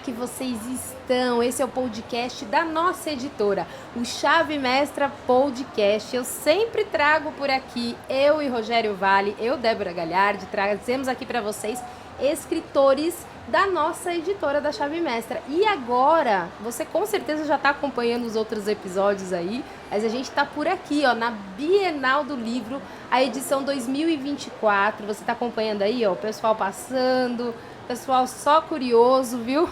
que vocês estão? Esse é o podcast da nossa editora, o Chave Mestra Podcast. Eu sempre trago por aqui, eu e Rogério Vale, eu, Débora Galhardi, trazemos aqui para vocês escritores da nossa editora da Chave Mestra. E agora, você com certeza já está acompanhando os outros episódios aí, mas a gente está por aqui, ó, na Bienal do Livro, a edição 2024. Você está acompanhando aí, ó, o pessoal passando, pessoal só curioso, viu?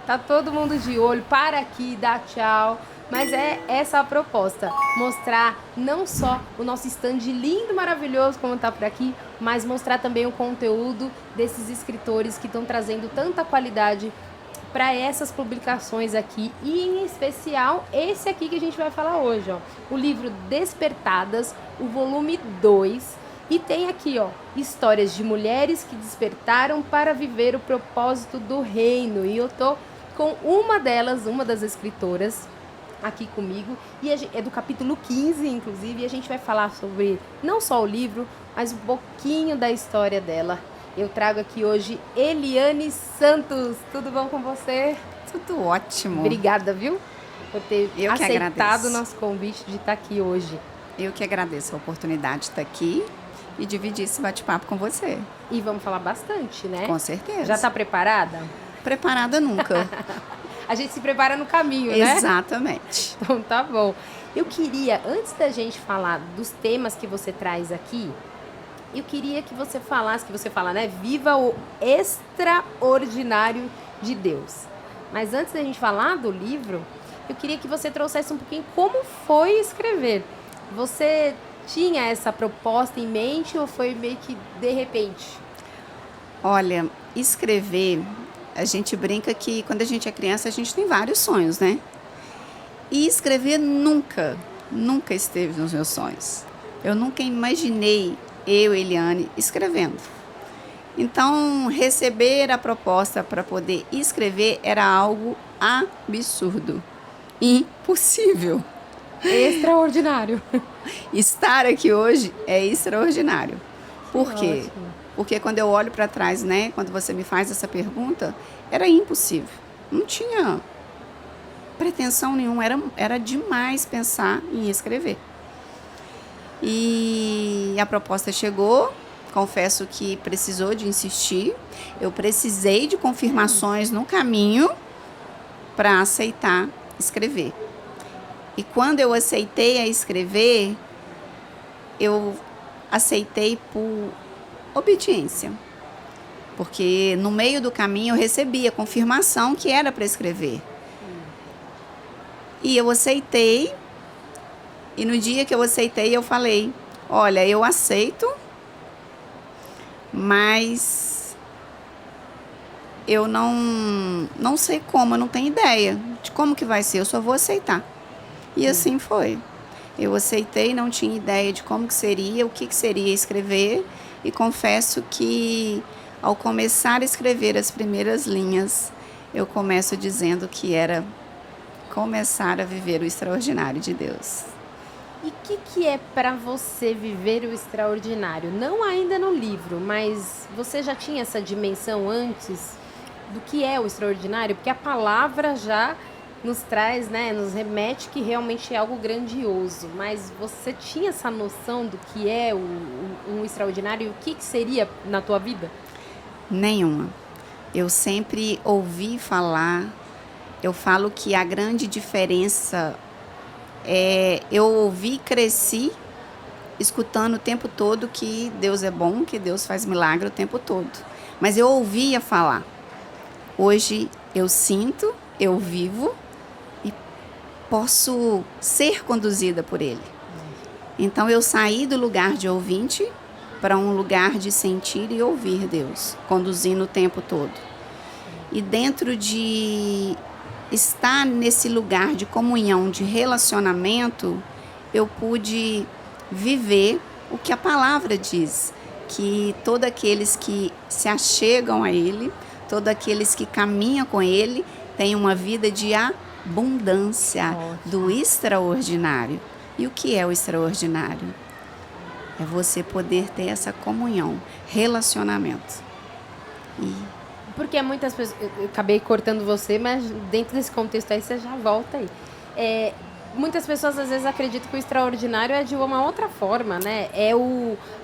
Tá todo mundo de olho, para aqui, dá tchau. Mas é essa a proposta, mostrar não só o nosso stand lindo, maravilhoso como tá por aqui, mas mostrar também o conteúdo desses escritores que estão trazendo tanta qualidade para essas publicações aqui, e em especial esse aqui que a gente vai falar hoje, ó, o livro Despertadas, o volume 2, e tem aqui, ó, histórias de mulheres que despertaram para viver o propósito do reino, e eu tô com uma delas, uma das escritoras aqui comigo, e é do capítulo 15, inclusive, e a gente vai falar sobre não só o livro, mas um pouquinho da história dela. Eu trago aqui hoje Eliane Santos. Tudo bom com você? Tudo ótimo. Obrigada, viu? Por ter aceitado agradeço o nosso convite de estar aqui hoje. Eu que agradeço a oportunidade de estar aqui e dividir esse bate-papo com você. E vamos falar bastante, né? Com certeza. Já está preparada? Preparada nunca. A gente se prepara no caminho, né? Exatamente. Então tá bom. Eu queria, antes da gente falar dos temas que você traz aqui, eu queria que você falasse, né? Viva o extraordinário de Deus. Mas antes da gente falar do livro, eu queria que você trouxesse um pouquinho como foi escrever. Você tinha essa proposta em mente ou foi meio que de repente? Olha, escrever, a gente brinca que quando a gente é criança a gente tem vários sonhos, né? E escrever nunca esteve nos meus sonhos. Eu nunca imaginei eu, Eliane, escrevendo. Então, receber a proposta para poder escrever era algo absurdo, impossível. Extraordinário. Estar aqui hoje é extraordinário. Por quê? Ótimo. Porque quando eu olho para trás, né, quando você me faz essa pergunta, era impossível. Não tinha pretensão nenhuma, era demais pensar em escrever. E a proposta chegou, confesso que precisou de insistir, eu precisei de confirmações no caminho para aceitar escrever. E quando eu aceitei a escrever, eu aceitei por obediência. Porque no meio do caminho eu recebi a confirmação que era para escrever. E eu aceitei. E no dia que eu aceitei, eu falei, olha, eu aceito, mas eu não sei como, eu não tenho ideia de como que vai ser, eu só vou aceitar. E assim foi. Eu aceitei, não tinha ideia de como que seria, o que seria escrever, e confesso que ao começar a escrever as primeiras linhas, eu começo dizendo que era começar a viver o extraordinário de Deus. E o que é para você viver o extraordinário? Não ainda no livro, mas você já tinha essa dimensão antes do que é o extraordinário? Porque a palavra já nos traz, né, nos remete que realmente é algo grandioso. Mas você tinha essa noção do que é um extraordinário e o que seria na tua vida? Nenhuma. Eu sempre ouvi falar, eu falo que a grande diferença eu ouvi e cresci escutando o tempo todo que Deus é bom, que Deus faz milagre o tempo todo. Mas eu ouvia falar. Hoje eu sinto, eu vivo e posso ser conduzida por Ele. Então eu saí do lugar de ouvinte para um lugar de sentir e ouvir Deus, conduzindo o tempo todo. E dentro de estar nesse lugar de comunhão, de relacionamento, eu pude viver o que a palavra diz, que todos aqueles que se achegam a Ele, todos aqueles que caminham com Ele, têm uma vida de abundância. Ótimo. Do extraordinário. E o que é o extraordinário? É você poder ter essa comunhão, relacionamento. E Porque muitas pessoas... Eu acabei cortando você, mas dentro desse contexto aí você já volta aí. Muitas pessoas às vezes acreditam que o extraordinário é de uma outra forma, né?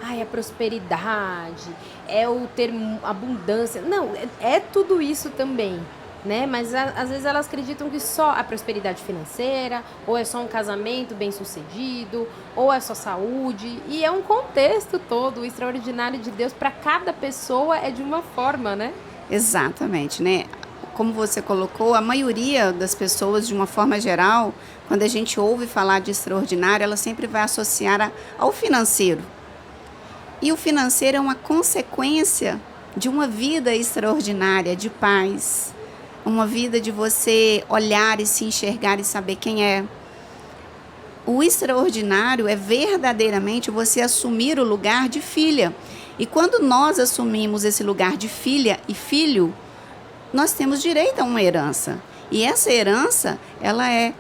A prosperidade, é o ter abundância. Não, é tudo isso também, né? Mas às vezes elas acreditam que só a prosperidade financeira, ou é só um casamento bem-sucedido, ou é só saúde. E é um contexto todo. O extraordinário de Deus para cada pessoa é de uma forma, né? Exatamente, né? Como você colocou, a maioria das pessoas, de uma forma geral, quando a gente ouve falar de extraordinário, ela sempre vai associar ao financeiro. E o financeiro é uma consequência de uma vida extraordinária, de paz, uma vida de você olhar e se enxergar e saber quem é. O extraordinário é verdadeiramente você assumir o lugar de filha. E quando nós assumimos esse lugar de filha e filho, nós temos direito a uma herança. E essa herança, ela é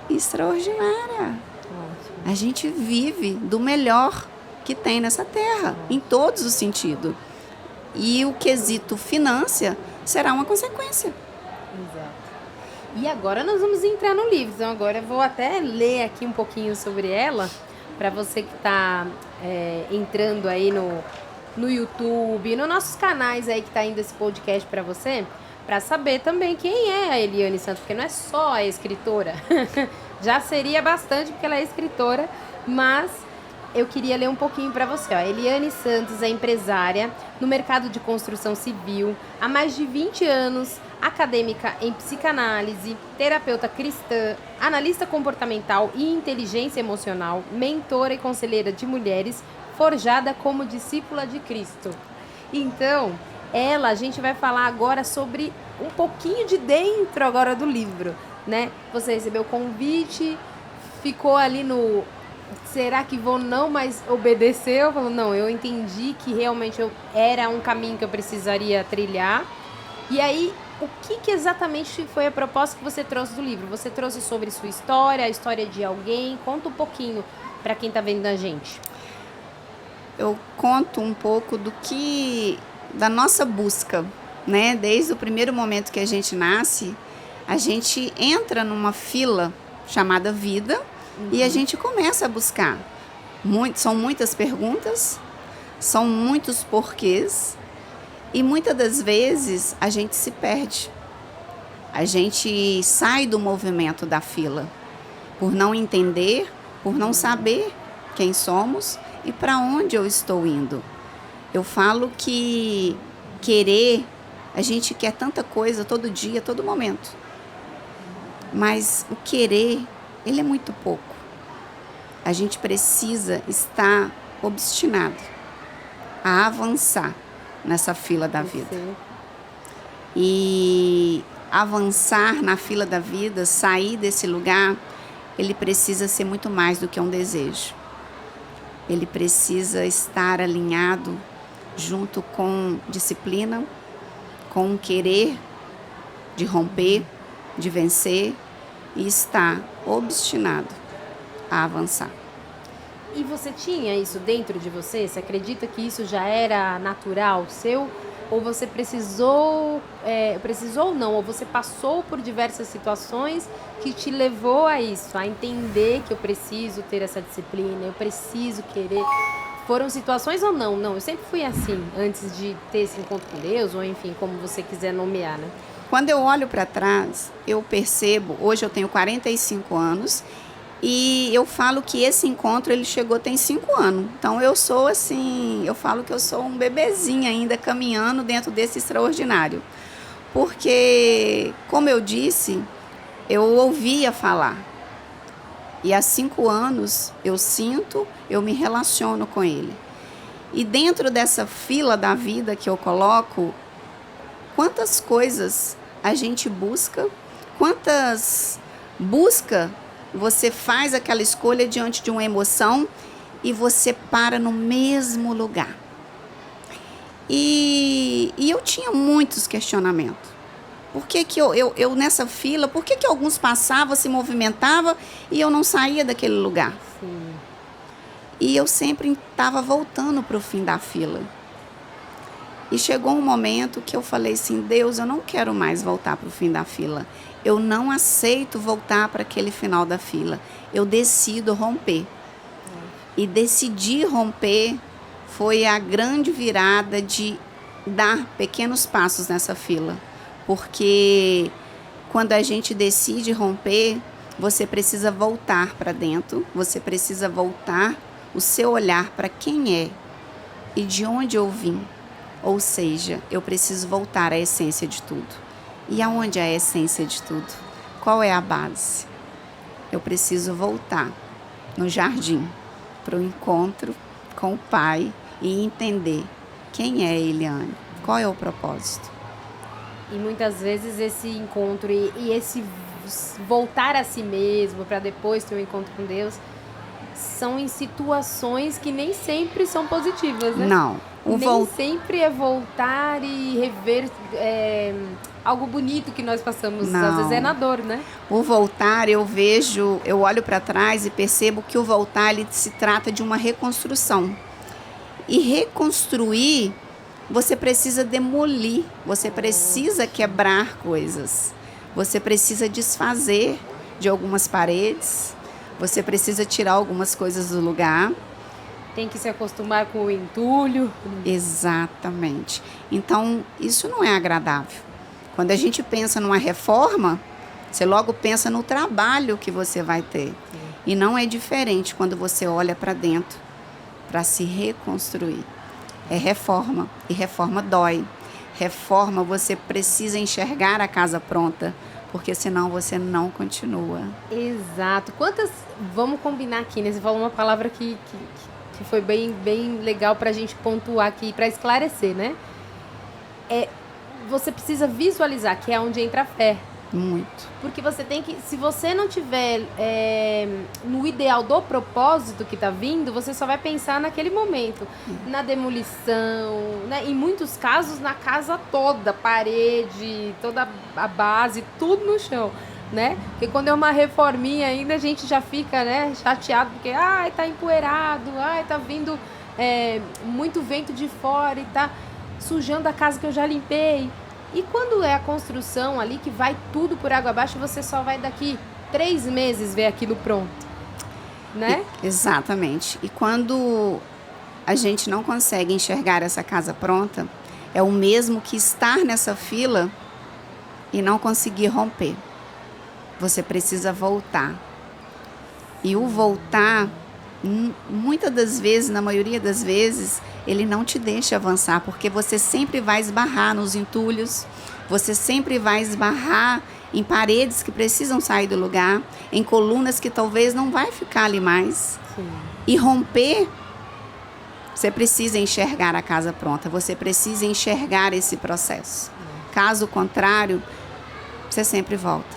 extraordinária. Ótimo. A gente vive do melhor que tem nessa terra, em todos os sentidos. E o quesito finança será uma consequência. Exato. E agora nós vamos entrar no livro. Então agora eu vou até ler aqui um pouquinho sobre ela, para você que está entrando aí no YouTube, nos nossos canais aí que está indo esse podcast para você, para saber também quem é a Eliane Santos, porque não é só a escritora, já seria bastante porque ela é escritora, mas eu queria ler um pouquinho para você. Eliane Santos é empresária no mercado de construção civil há mais de 20 anos, acadêmica em psicanálise, terapeuta cristã, analista comportamental e inteligência emocional, mentora e conselheira de mulheres, forjada como discípula de Cristo. Então, a gente vai falar agora sobre um pouquinho de dentro agora do livro, né? Você recebeu o convite, ficou ali no... Será que vou não, mas obedeceu? Falou, não, eu entendi que realmente era um caminho que eu precisaria trilhar. E aí, o que exatamente foi a proposta que você trouxe do livro? Você trouxe sobre sua história, a história de alguém? Conta um pouquinho para quem está vendo a gente. Eu conto um pouco da nossa busca, né? Desde o primeiro momento que a gente nasce, a gente entra numa fila chamada vida e a gente começa a buscar. São muitas perguntas, são muitos porquês e muitas das vezes a gente se perde. A gente sai do movimento da fila por não entender, por não saber quem somos e para onde eu estou indo. Eu falo que a gente quer tanta coisa todo dia, todo momento. Mas o querer, ele é muito pouco. A gente precisa estar obstinado a avançar nessa fila da vida. E avançar na fila da vida, sair desse lugar, ele precisa ser muito mais do que um desejo. Ele precisa estar alinhado junto com disciplina, com um querer de romper, de vencer e estar obstinado a avançar. E você tinha isso dentro de você? Você acredita que isso já era natural seu? Ou você precisou não, ou você passou por diversas situações que te levou a isso, a entender que eu preciso ter essa disciplina, eu preciso querer... Foram situações ou não? Não, eu sempre fui assim, antes de ter esse encontro com Deus, ou enfim, como você quiser nomear, né? Quando eu olho para trás, eu percebo, hoje eu tenho 45 anos, e eu falo que esse encontro, ele chegou tem 5 anos. Então, eu sou assim, eu falo que eu sou um bebezinho ainda, caminhando dentro desse extraordinário. Porque, como eu disse, eu ouvia falar. E há 5 anos eu sinto, eu me relaciono com ele. E dentro dessa fila da vida que eu coloco, quantas coisas a gente busca, você faz aquela escolha diante de uma emoção e você para no mesmo lugar. E eu tinha muitos questionamentos. Por que eu nessa fila, por que alguns passavam, se movimentavam e eu não saía daquele lugar? Sim. E eu sempre estava voltando para o fim da fila. E chegou um momento que eu falei assim, Deus, eu não quero mais voltar para o fim da fila. Eu não aceito voltar para aquele final da fila. Eu decido romper. E decidir romper foi a grande virada de dar pequenos passos nessa fila. Porque quando a gente decide romper, você precisa voltar para dentro, você precisa voltar o seu olhar para quem é e de onde eu vim. Ou seja, eu preciso voltar à essência de tudo. E aonde é a essência de tudo? Qual é a base? Eu preciso voltar no jardim, para o encontro com o Pai e entender quem é Eliane, qual é o propósito. E muitas vezes esse encontro e esse voltar a si mesmo para depois ter um encontro com Deus são em situações que nem sempre são positivas, né? Não. Nem sempre é voltar e rever algo bonito que nós passamos. Não. Às vezes é na dor, né? O voltar, eu olho para trás e percebo que o voltar ele se trata de uma reconstrução. E reconstruir, você precisa demolir, você precisa quebrar coisas, você precisa desfazer de algumas paredes, você precisa tirar algumas coisas do lugar. Tem que se acostumar com o entulho. Exatamente. Então, isso não é agradável. Quando a gente pensa numa reforma, você logo pensa no trabalho que você vai ter. Sim. E não é diferente quando você olha para dentro para se reconstruir. É reforma. E reforma dói. Reforma, você precisa enxergar a casa pronta, porque senão você não continua. Exato. Vamos combinar aqui, né? Você falou uma palavra que foi bem legal para a gente pontuar aqui, para esclarecer, né? Você precisa visualizar, que é onde entra a fé. Muito. Porque você tem que, se você não tiver no ideal do propósito que está vindo, você só vai pensar naquele momento, na demolição, né? Em muitos casos na casa toda, parede, toda a base, tudo no chão, né? Porque quando é uma reforminha ainda a gente já fica, né, chateado, porque tá empoeirado, tá vindo muito vento de fora e tá sujando a casa que eu já limpei. E quando é a construção ali, que vai tudo por água abaixo, você só vai daqui 3 meses ver aquilo pronto, né? Exatamente. E quando a gente não consegue enxergar essa casa pronta, é o mesmo que estar nessa fila e não conseguir romper. Você precisa voltar. E o voltar, muitas das vezes, na maioria das vezes, ele não te deixa avançar, porque você sempre vai esbarrar nos entulhos, você sempre vai esbarrar em paredes que precisam sair do lugar, em colunas que talvez não vai ficar ali mais. Sim. E romper, você precisa enxergar a casa pronta, você precisa enxergar esse processo. Caso contrário, você sempre volta,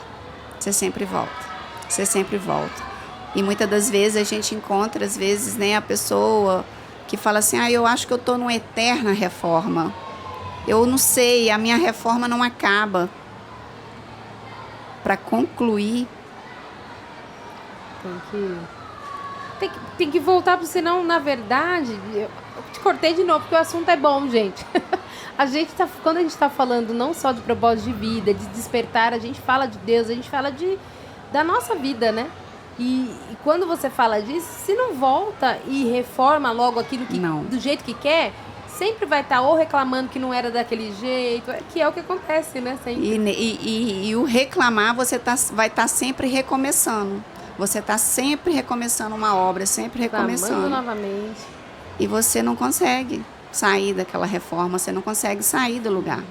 você sempre volta, você sempre volta. E muitas das vezes a gente encontra, às vezes, né, a pessoa que fala assim, eu acho que eu estou numa eterna reforma. Eu não sei, a minha reforma não acaba. Para concluir, tem que voltar, porque senão, na verdade, eu te cortei de novo, porque o assunto é bom, gente. Quando a gente está falando não só de propósito de vida, de despertar, a gente fala de Deus, a gente fala da nossa vida, né? E quando você fala disso, se não volta e reforma logo aquilo do jeito que quer, sempre vai estar ou reclamando que não era daquele jeito, que é o que acontece, né? Sempre. E o reclamar, você vai estar sempre recomeçando. Você está sempre recomeçando uma obra, sempre recomeçando. Novamente. E você não consegue sair daquela reforma, você não consegue sair do lugar.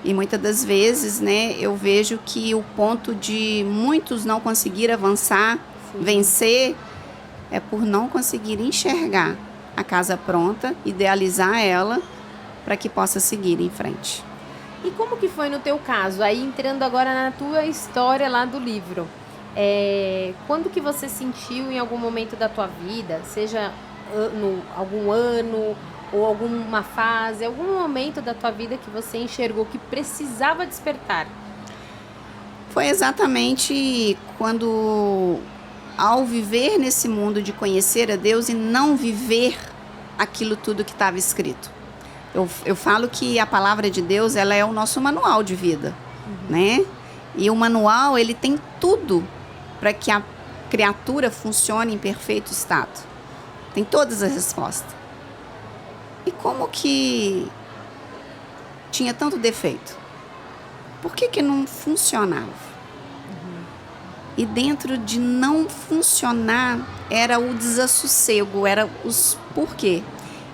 E muitas das vezes, né, eu vejo que o ponto de muitos não conseguir avançar, vencer, é por não conseguir enxergar a casa pronta, idealizar ela, para que possa seguir em frente. E como que foi no teu caso? Aí entrando agora na tua história lá do livro. Quando que você sentiu em algum momento da tua vida, seja algum ano ou alguma fase, algum momento da tua vida que você enxergou que precisava despertar? Foi exatamente quando, ao viver nesse mundo de conhecer a Deus e não viver aquilo tudo que estava escrito. Eu falo que a palavra de Deus, ela é o nosso manual de vida, né? E o manual, ele tem tudo para que a criatura funcione em perfeito estado. Tem todas as respostas. E como que tinha tanto defeito? Por que não funcionava? E dentro de não funcionar era o desassossego, era os porquê.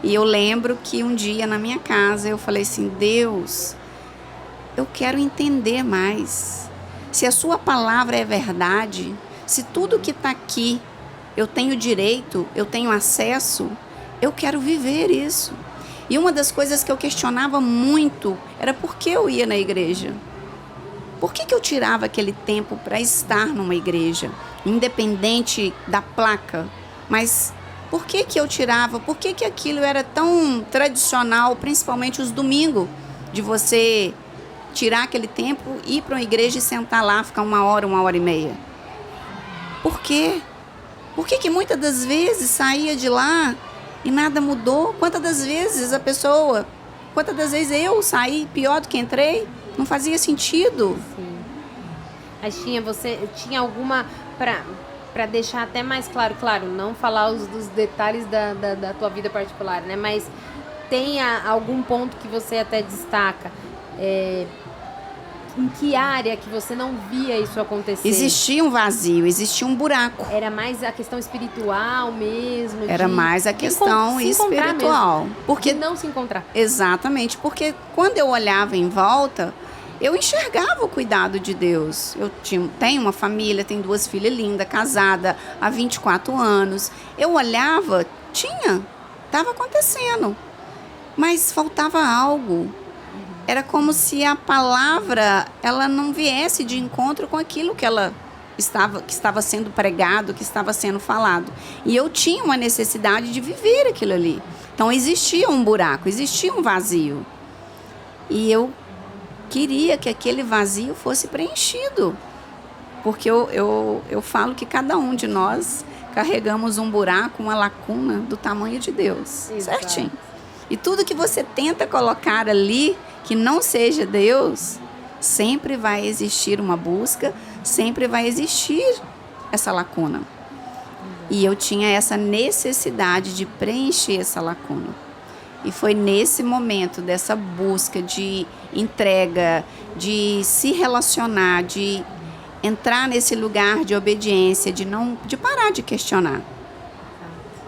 E eu lembro que um dia na minha casa eu falei assim: Deus, eu quero entender mais. Se a sua palavra é verdade, se tudo que está aqui eu tenho direito, eu tenho acesso, eu quero viver isso. E uma das coisas que eu questionava muito era por que eu ia na igreja. Por que eu tirava aquele tempo para estar numa igreja, independente da placa? Mas por que eu tirava? Por que aquilo era tão tradicional, principalmente os domingos, de você tirar aquele tempo, ir para uma igreja e sentar lá, ficar 1 hora e meia? Por quê? Por que muitas das vezes saía de lá e nada mudou? Quantas das vezes eu saí pior do que entrei? Não fazia sentido. Sim. Mas você tinha alguma, para deixar até mais claro, não falar dos detalhes da tua vida particular, né? Mas tem algum ponto que você até destaca, em que área que você não via isso acontecer? Existia um vazio, existia um buraco. Era mais a questão espiritual mesmo? Era mais a questão espiritual. Porque não se encontrar. Exatamente, porque quando eu olhava em volta, eu enxergava o cuidado de Deus. Eu tenho uma família, tenho 2 filhas lindas, casada há 24 anos. Eu olhava, estava acontecendo, mas faltava algo. Era como se a palavra, ela não viesse de encontro com aquilo que estava sendo pregado, que estava sendo falado. E eu tinha uma necessidade de viver aquilo ali. Então existia um buraco, existia um vazio. E eu queria que aquele vazio fosse preenchido. Porque eu falo que cada um de nós carregamos um buraco, uma lacuna do tamanho de Deus. Exato. Certinho. E tudo que você tenta colocar ali, que não seja Deus, sempre vai existir uma busca, sempre vai existir essa lacuna. E eu tinha essa necessidade de preencher essa lacuna. E foi nesse momento dessa busca de entrega, de se relacionar, de entrar nesse lugar de obediência, de parar de questionar.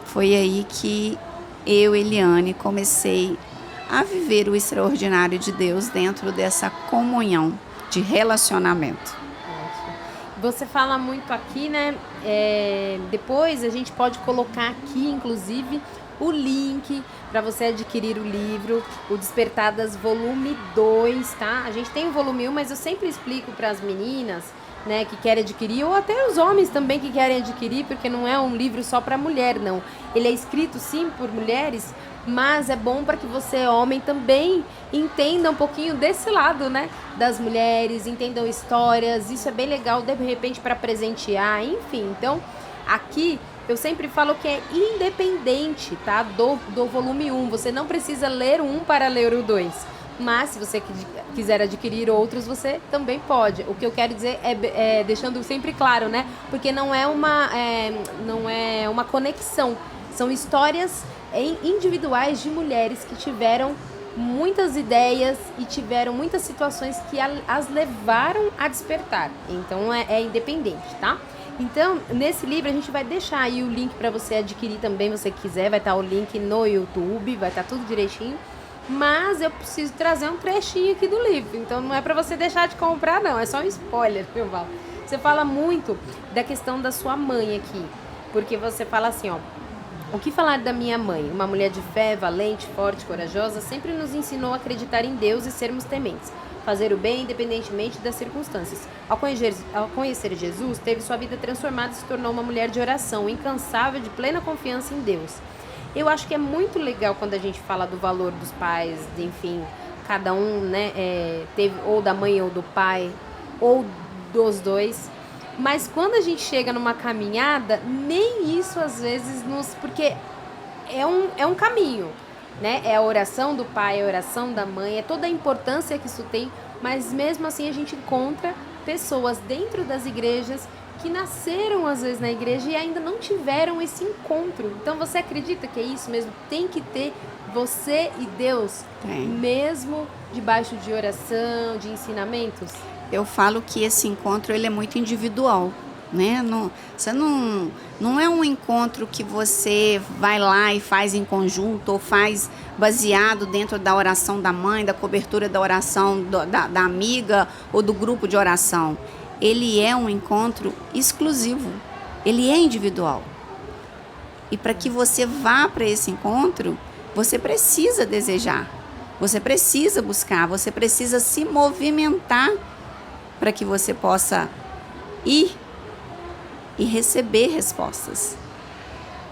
Foi aí que eu, Eliane, comecei a viver o extraordinário de Deus dentro dessa comunhão de relacionamento. Você fala muito aqui, né? Depois a gente pode colocar aqui, inclusive, o link para você adquirir o livro, o Despertadas volume 2, tá? A gente tem o volume 1, mas eu sempre explico para as meninas, né, que querem adquirir, ou até os homens também que querem adquirir, porque não é um livro só para mulher, não. Ele é escrito, sim, por mulheres, mas é bom para que você, homem, também entenda um pouquinho desse lado, né, das mulheres, entendam histórias. Isso é bem legal, de repente, para presentear, enfim. Então, aqui eu sempre falo que é independente, tá, do volume 1. Você não precisa ler o 1 para ler o 2. Mas se você quiser adquirir outros, você também pode. O que eu quero dizer é deixando sempre claro, né? Porque não é uma conexão. São histórias individuais de mulheres que tiveram muitas ideias e tiveram muitas situações que as levaram a despertar. Então é independente, tá? Então, nesse livro a gente vai deixar aí o link para você adquirir também, se você quiser. Vai estar o link no YouTube, vai estar tudo direitinho. Mas eu preciso trazer um trechinho aqui do livro. Então não é para você deixar de comprar, não. É só um spoiler, viu, Val? Você fala muito da questão da sua mãe aqui. Porque você fala assim, ó. O que falar da minha mãe? Uma mulher de fé, valente, forte, corajosa, sempre nos ensinou a acreditar em Deus e sermos tementes. Fazer o bem independentemente das circunstâncias. Ao conhecer Jesus, teve sua vida transformada e se tornou uma mulher de oração, incansável, de plena confiança em Deus. Eu acho que é muito legal quando a gente fala do valor dos pais, enfim, cada um, né, teve ou da mãe ou do pai, ou dos dois. Mas quando a gente chega numa caminhada, nem isso às vezes porque é um caminho. né? É a oração do pai, é a oração da mãe, é toda a importância que isso tem, mas mesmo assim a gente encontra pessoas dentro das igrejas que nasceram às vezes na igreja e ainda não tiveram esse encontro. Então você acredita que é isso mesmo? Tem que ter você e Deus, mesmo debaixo de oração, de ensinamentos? Eu falo que esse encontro ele é muito individual, né? Não é um encontro que você vai lá e faz em conjunto ou faz baseado dentro da oração da mãe, da cobertura da oração da amiga ou do grupo de oração. Ele é um encontro exclusivo, ele é individual. E para que você vá para esse encontro, você precisa desejar, você precisa buscar, você precisa se movimentar para que você possa ir e receber respostas.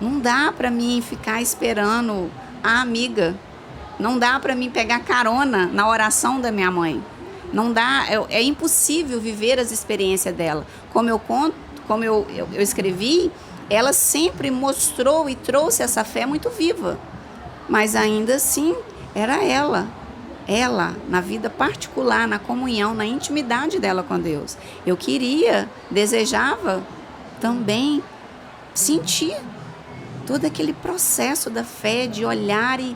Não dá para mim ficar esperando a amiga, não dá para mim pegar carona na oração da minha mãe. Não dá, é impossível viver as experiências dela. Como eu escrevi, ela sempre mostrou e trouxe essa fé muito viva. Mas ainda assim, era ela, na vida particular, na comunhão, na intimidade dela com Deus. Eu desejava também sentir todo aquele processo da fé, de olhar e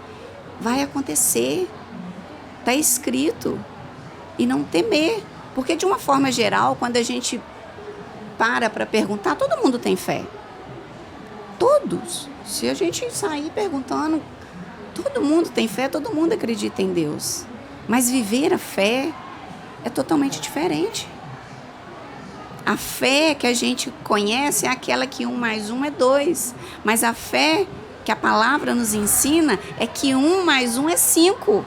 vai acontecer, está escrito. E não temer, porque de uma forma geral, quando a gente para perguntar, todo mundo tem fé. Todos. Se a gente sair perguntando, todo mundo tem fé, todo mundo acredita em Deus. Mas viver a fé é totalmente diferente. A fé que a gente conhece é aquela que 1 mais 1 é 2. Mas a fé que a palavra nos ensina é que 1 mais 1 é 5.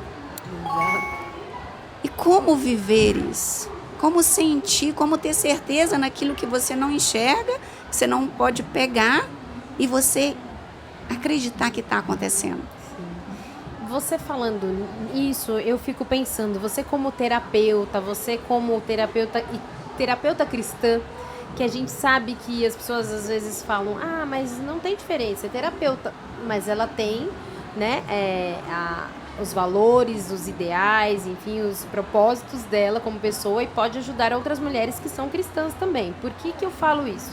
E como viver isso? Como sentir, como ter certeza naquilo que você não enxerga, que você não pode pegar e você acreditar que está acontecendo. Você falando isso, eu fico pensando, você como terapeuta e terapeuta cristã, que a gente sabe que as pessoas às vezes falam, mas não tem diferença, é terapeuta, mas ela tem, né, os valores, os ideais, enfim, os propósitos dela como pessoa e pode ajudar outras mulheres que são cristãs também. Por que eu falo isso?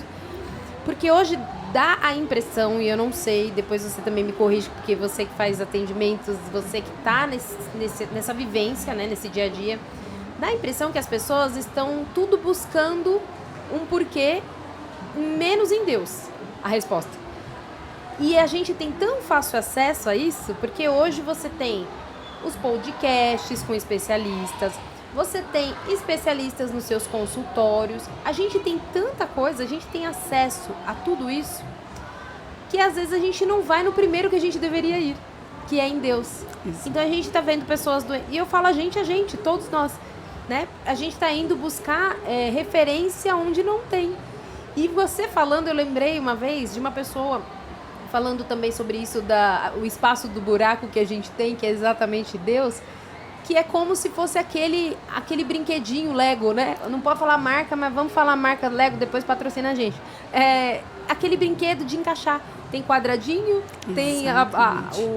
Porque hoje dá a impressão, e eu não sei, depois você também me corrige, porque você que faz atendimentos, você que está nessa vivência, né, nesse dia a dia, dá a impressão que as pessoas estão tudo buscando um porquê, menos em Deus, a resposta. E a gente tem tão fácil acesso a isso, porque hoje você tem os podcasts com especialistas, você tem especialistas nos seus consultórios, a gente tem tanta coisa, a gente tem acesso a tudo isso, que às vezes a gente não vai no primeiro que a gente deveria ir, que é em Deus. Isso. Então a gente está vendo pessoas doentes, e eu falo a gente, todos nós, né? A gente está indo buscar referência onde não tem. E você falando, eu lembrei uma vez de uma pessoa falando também sobre isso, o espaço do buraco que a gente tem, que é exatamente Deus, que é como se fosse aquele brinquedinho Lego, né? Não pode falar marca, mas vamos falar marca Lego, depois patrocina a gente. Aquele brinquedo de encaixar. Tem quadradinho, tem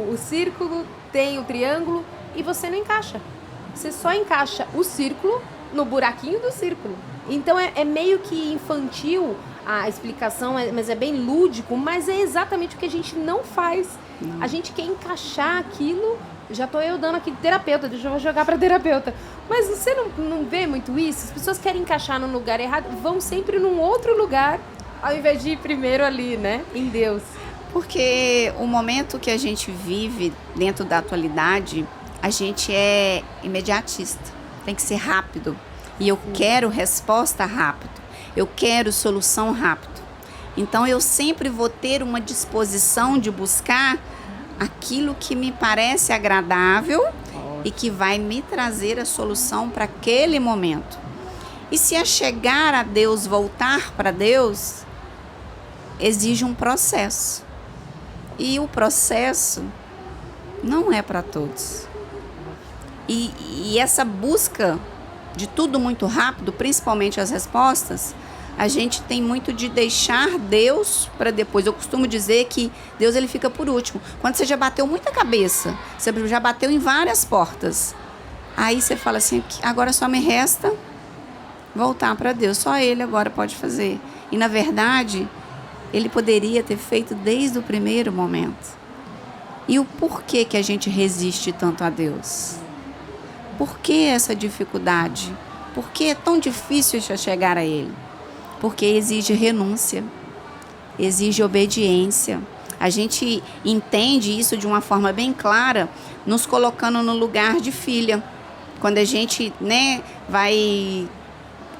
o círculo, tem o triângulo, e você não encaixa. Você só encaixa o círculo no buraquinho do círculo. Então é meio que infantil a explicação, mas é bem lúdico, mas é exatamente o que a gente não faz. Não. A gente quer encaixar aquilo, já tô eu dando aqui de terapeuta, deixa eu jogar para terapeuta. Mas você não vê muito isso? As pessoas querem encaixar num lugar errado, vão sempre num outro lugar, ao invés de ir primeiro ali, né, em Deus. Porque o momento que a gente vive dentro da atualidade, a gente é imediatista, tem que ser rápido. E eu quero resposta rápido, eu quero solução rápido. Então eu sempre vou ter uma disposição de buscar aquilo que me parece agradável e que vai me trazer a solução para aquele momento. E se é chegar a Deus, voltar para Deus, exige um processo. E o processo não é para todos. E essa busca de tudo muito rápido, principalmente as respostas, A gente tem muito de deixar Deus para depois. Eu costumo dizer que Deus ele fica por último. Quando você já bateu muita cabeça, você já bateu em várias portas. Aí você fala assim, agora só me resta voltar para Deus. Só Ele agora pode fazer. E na verdade, Ele poderia ter feito desde o primeiro momento. E o porquê que a gente resiste tanto a Deus? Por que essa dificuldade? Por que é tão difícil chegar a Ele? Porque exige renúncia, exige obediência. A gente entende isso de uma forma bem clara, nos colocando no lugar de filha. Quando a gente, vai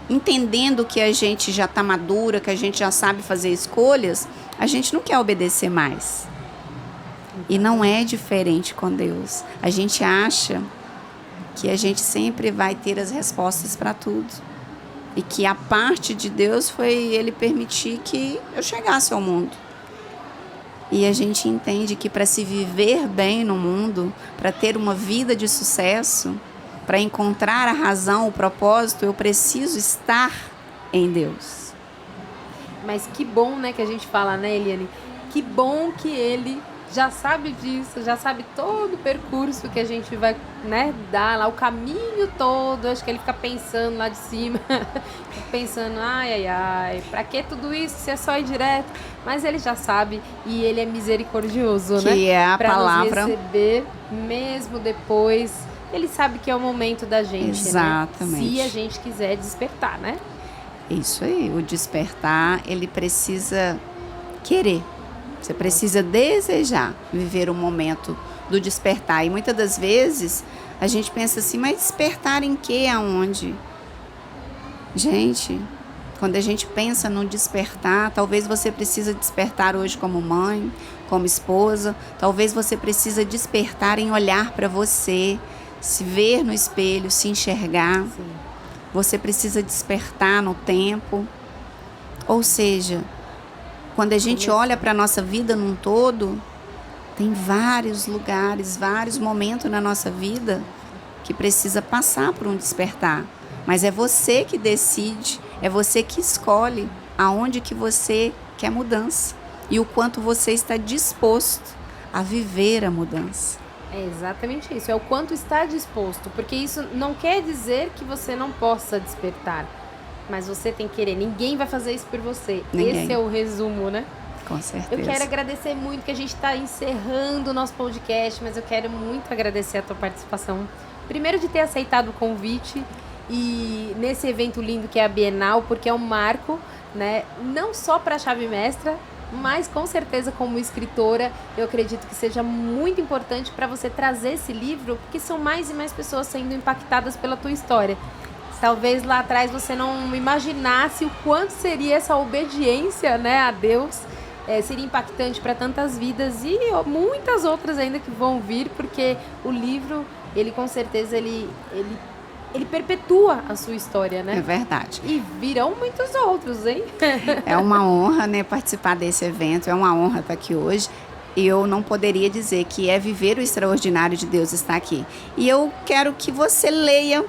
entendendo que a gente já está madura, que a gente já sabe fazer escolhas, a gente não quer obedecer mais. E não é diferente com Deus. A gente acha que a gente sempre vai ter as respostas para tudo. E que a parte de Deus foi Ele permitir que eu chegasse ao mundo. E a gente entende que para se viver bem no mundo, para ter uma vida de sucesso, para encontrar a razão, o propósito, eu preciso estar em Deus. Mas que bom, que a gente fala, Eliane? Que bom que Ele já sabe disso, já sabe todo o percurso que a gente vai, dar lá, o caminho todo. Acho que Ele fica pensando lá de cima, pensando, ai, pra que tudo isso se é só ir direto? Mas Ele já sabe e Ele é misericordioso, que é a pra palavra. nos receber mesmo depois. Ele sabe que é o momento da gente, exatamente. Se a gente quiser despertar, Isso aí, o despertar, ele precisa querer. Você precisa desejar viver o momento do despertar. E muitas das vezes a gente pensa assim, mas despertar em quê? Aonde? Gente, quando a gente pensa no despertar, talvez você precisa despertar hoje como mãe, como esposa. Talvez você precisa despertar em olhar para você, se ver no espelho, se enxergar. Sim. Você precisa despertar no tempo. Ou seja, quando a gente olha para a nossa vida num todo, tem vários lugares, vários momentos na nossa vida que precisa passar por um despertar. Mas é você que decide, é você que escolhe aonde que você quer mudança e o quanto você está disposto a viver a mudança. É exatamente isso, é o quanto está disposto, porque isso não quer dizer que você não possa despertar, mas você tem que querer, ninguém vai fazer isso por você. Ninguém. Esse é o resumo, Com certeza. Eu quero agradecer muito, que a gente está encerrando o nosso podcast, mas eu quero muito agradecer a tua participação, primeiro de ter aceitado o convite e nesse evento lindo que é a Bienal, porque é um marco, não só para a Chave Mestra, mas com certeza como escritora, eu acredito que seja muito importante para você trazer esse livro, porque são mais e mais pessoas sendo impactadas pela tua história. Talvez lá atrás você não imaginasse o quanto seria essa obediência, a Deus, seria impactante para tantas vidas e muitas outras ainda que vão vir, porque o livro, ele com certeza, ele perpetua a sua história, É verdade. E virão muitos outros, hein? É uma honra, participar desse evento, é uma honra estar aqui hoje. E eu não poderia dizer que é viver o extraordinário de Deus estar aqui. E eu quero que você leia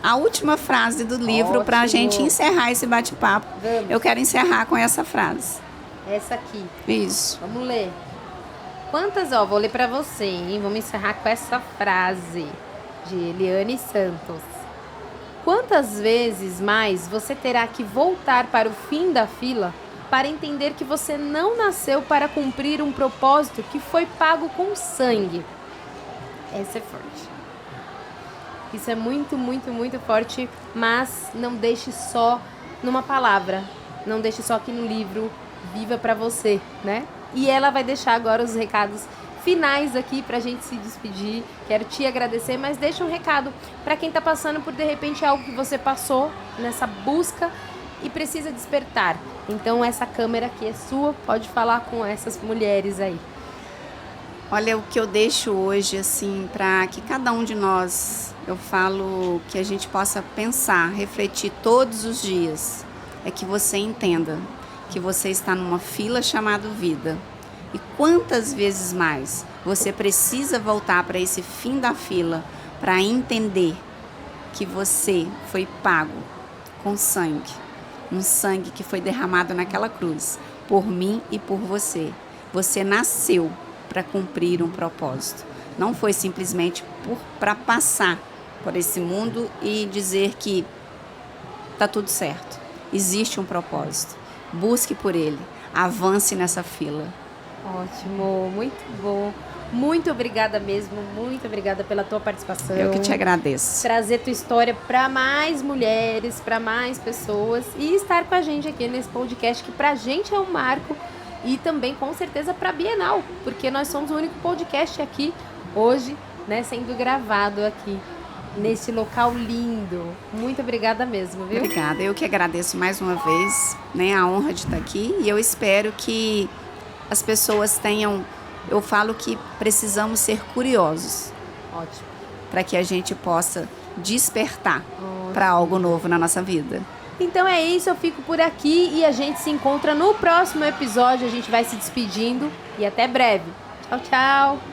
a última frase do livro para a gente encerrar esse bate-papo. Eu quero encerrar com essa frase. Essa aqui. Isso. Vamos ler. Vou ler para você, hein? Vamos encerrar com essa frase de Eliane Santos. Quantas vezes mais você terá que voltar para o fim da fila para entender que você não nasceu para cumprir um propósito que foi pago com sangue? Essa é forte. Isso é muito, muito, muito forte, mas não deixe só numa palavra, não deixe só aqui no livro, viva para você, E ela vai deixar agora os recados finais aqui pra gente se despedir. Quero te agradecer, mas deixa um recado para quem tá passando por de repente algo que você passou nessa busca e precisa despertar. Então essa câmera aqui é sua, pode falar com essas mulheres aí. Olha, o que eu deixo hoje, assim, para que cada um de nós, eu falo que a gente possa pensar, refletir todos os dias, é que você entenda que você está numa fila chamada vida. E quantas vezes mais você precisa voltar para esse fim da fila para entender que você foi pago com sangue, um sangue que foi derramado naquela cruz, por mim e por você. Você nasceu para cumprir um propósito. Não foi simplesmente para passar por esse mundo e dizer que está tudo certo. Existe um propósito. Busque por ele. Avance nessa fila. Ótimo, muito bom. Muito obrigada mesmo, muito obrigada pela tua participação. Eu que te agradeço. Trazer tua história para mais mulheres, para mais pessoas e estar com a gente aqui nesse podcast que pra gente é um marco e também com certeza para a Bienal, porque nós somos o único podcast aqui hoje, né, sendo gravado aqui nesse local lindo. Muito obrigada mesmo, viu? Obrigada, eu que agradeço mais uma vez, né, a honra de estar aqui e eu espero que as pessoas tenham... Eu falo que precisamos ser curiosos. Ótimo. Para que a gente possa despertar para algo novo na nossa vida. Então é isso, eu fico por aqui e a gente se encontra no próximo episódio. A gente vai se despedindo e até breve. Tchau, tchau.